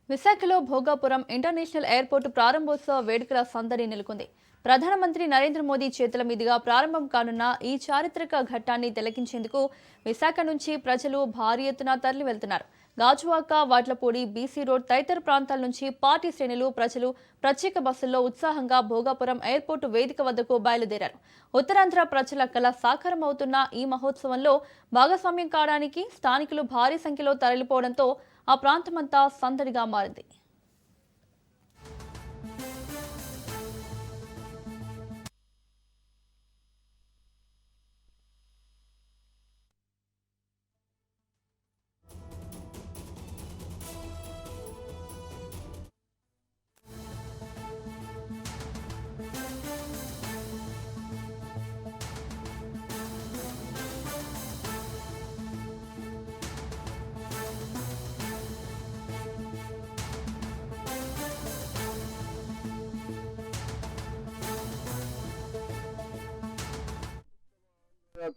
విశాఖలో Bhogapuram international airport ప్రారంభోత్సవ వేడుకల సందడి నెలకొంది. ప్రధానమంత్రి నరేంద్ర మోదీ చేతుల మీదుగా ప్రారంభం కానున్న ఈ చారిత్రక ఘట్టాన్ని తిలకించేందుకు విశాఖ నుంచి ప్రజలు భారీ ఎత్తున తరలి వెళ్తున్నారు. గాజువాక, వాట్లపూడి, బీసీ రోడ్ తదితర ప్రాంతాల నుంచి పార్టీ శ్రేణులు, ప్రజలు ప్రత్యేక బస్సుల్లో ఉత్సాహంగా భోగాపురం ఎయిర్పోర్టు వేదిక వద్దకు బయలుదేరారు. ఉత్తరాంధ్ర ప్రజల కల సాకారం అవుతున్న ఈ మహోత్సవంలో భాగస్వామ్యం కావడానికి స్థానికులు భారీ సంఖ్యలో తరలిపోవడంతో ఆ ప్రాంతమంతా సందడిగా మారింది.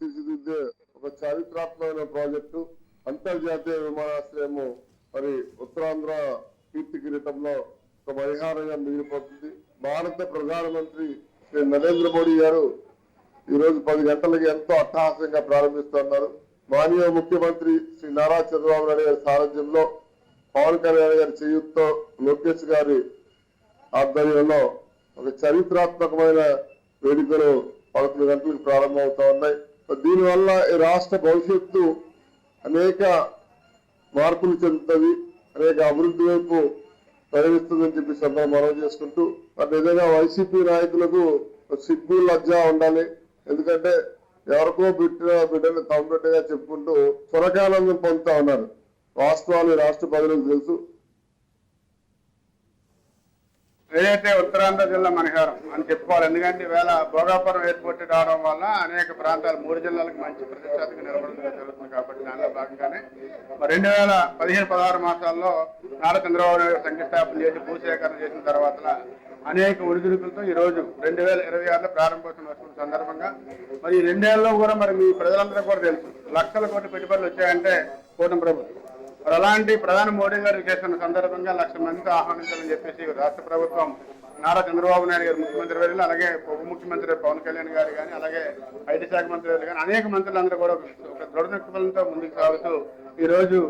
తీర్చిదిద్దే ఒక చారిత్రాత్మకమైన ప్రాజెక్టు అంతర్జాతీయ విమానాశ్రయము మరి ఉత్తరాంధ్ర కీర్తి కిరీటంలో ఒక పరిహారంగా మిగిలిపోతుంది. భారత ప్రధానమంత్రి శ్రీ నరేంద్ర మోడీ గారు ఈ రోజు 10 గంటలకి ఎంతో అట్టహాసంగా ప్రారంభిస్తున్నారు. మాననీయ ముఖ్యమంత్రి శ్రీ నారా చంద్రబాబు నాయుడు గారి సారథ్యంలో, పవన్ కళ్యాణ్ గారి చేయూతతో, లోకేష్ గారి ఆధ్వర్యంలో ఒక చరిత్రాత్మకమైన వేడుకలు 11 గంటలకు ప్రారంభమవుతా ఉన్నాయి. దీనివల్ల ఈ రాష్ట్ర భవిష్యత్తు అనేక మార్పులు చెందుతుంది, అనేక అభివృద్ధి వైపు ప్రయాణిస్తుందని చెప్పి సందర్భంగా మనవి చేసుకుంటూ, నిజంగా వైసీపీ నాయకులకు సిగ్గు లజ్జ ఉండాలి. ఎందుకంటే ఎవరికో బిడ్డను తమ్ముడిగా చెప్పుకుంటూ స్వరకానందం పొందుతా ఉన్నారు. వాస్తవాలు రాష్ట్ర ప్రజలకు తెలుసు. ఏదైతే ఉత్తరాంధ్ర జిల్లా మనహారం అని చెప్పుకోవాలి. ఎందుకంటే ఈవేళ భోగాపురం ఎయిర్పోర్ట్ రావడం వల్ల అనేక ప్రాంతాలు 3 జిల్లాలకు మంచి ప్రతిష్టాత్మక నిలబడడం జరుగుతుంది. కాబట్టి దానిలో భాగంగానే 2015-16 మాసాల్లో నారా చంద్రబాబు నాయుడు శంకుస్థాపన చేసి భూసేకరణ చేసిన తర్వాత అనేక ఒడిదుడుకులతో ఈ రోజు 2026లో ప్రారంభోత్సవం వస్తున్న సందర్భంగా మరి ఈ 2 ఏళ్లలో కూడా మరి మీ ప్రజలందరూ కూడా తెలుసు, లక్షల కోట్ల పెట్టుబడులు వచ్చాయంటే కూటమి ప్రభుత్వం. మరి అలాంటి ప్రధాని మోడీ గారు చేస్తున్న సందర్భంగా 1,00,000 మందితో ఆహ్వానించాలని చెప్పేసి రాష్ట్ర ప్రభుత్వం నారా చంద్రబాబు నాయుడు గారు ముఖ్యమంత్రి వర్యులు, అలాగే ఉప ముఖ్యమంత్రి పవన్ కళ్యాణ్ గారు కానీ, అలాగే ఐటీ శాఖ మంత్రి గారు కానీ అనేక మంత్రులందరూ కూడా ఒక దృఢ నిశ్చయంతో ముందుకు సాగుతూ ఈ రోజు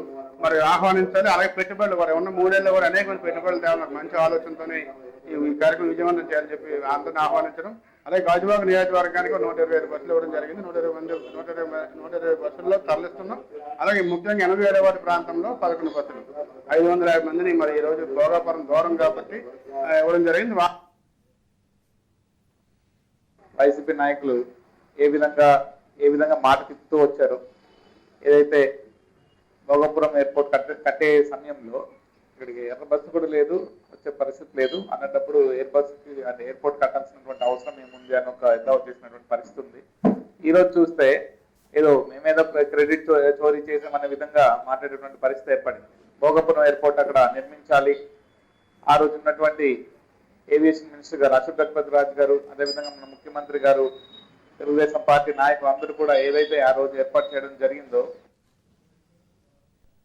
మరి ఆహ్వానించాలి. అలాగే పెట్టుబడులు కూడా ఉన్న 3 ఏళ్ళలో కూడా అనేక మంది పెట్టుబడులు తేవాలని మంచి ఆలోచనతోనే ఈ కార్యక్రమం విజయవంతం చేయాలని చెప్పి అందరిని ఆహ్వానించడం. అలాగే గాజువాక నియోజకవర్గానికి 125 బస్సులు ఇవ్వడం జరిగింది. 120 బస్సుల్లో తరలిస్తున్నాం. అలాగే ముఖ్యంగా 87 వార్డు ప్రాంతంలో 11 బస్సులు 550 మందిని మరి ఈ రోజు భోగాపురం దూరం కాబట్టి ఇవ్వడం జరిగింది. వైసీపీ నాయకులు ఏ విధంగా మాట తిప్పుతూ వచ్చారు. ఏదైతే భోగాపురం ఎయిర్పోర్ట్ కట్టే సమయంలో ఇక్కడికి ఎర్ర బస్సు కూడా లేదు, వచ్చే పరిస్థితి లేదు అన్నప్పుడు ఎయిర్పోర్ట్ కట్టాల్సినటువంటి అవసరం ఏముంది అని ఒక ఎద్దావ చేసినటువంటి పరిస్థితి ఉంది. ఈ రోజు చూస్తే ఏదో మేమేదో క్రెడిట్ చోరీ చేసామనే విధంగా మాట్లాడేటువంటి పరిస్థితి ఏర్పడింది. భోగాపురం ఎయిర్పోర్ట్ అక్కడ నిర్మించాలి. ఆ రోజు ఉన్నటువంటి ఏవియేషన్ మినిస్టర్ గారు అశోక్ గజపతి రాజు గారు, అదేవిధంగా మన ముఖ్యమంత్రి గారు, తెలుగుదేశం పార్టీ నాయకులు అందరూ కూడా ఏదైతే ఆ రోజు ఏర్పాటు చేయడం జరిగిందో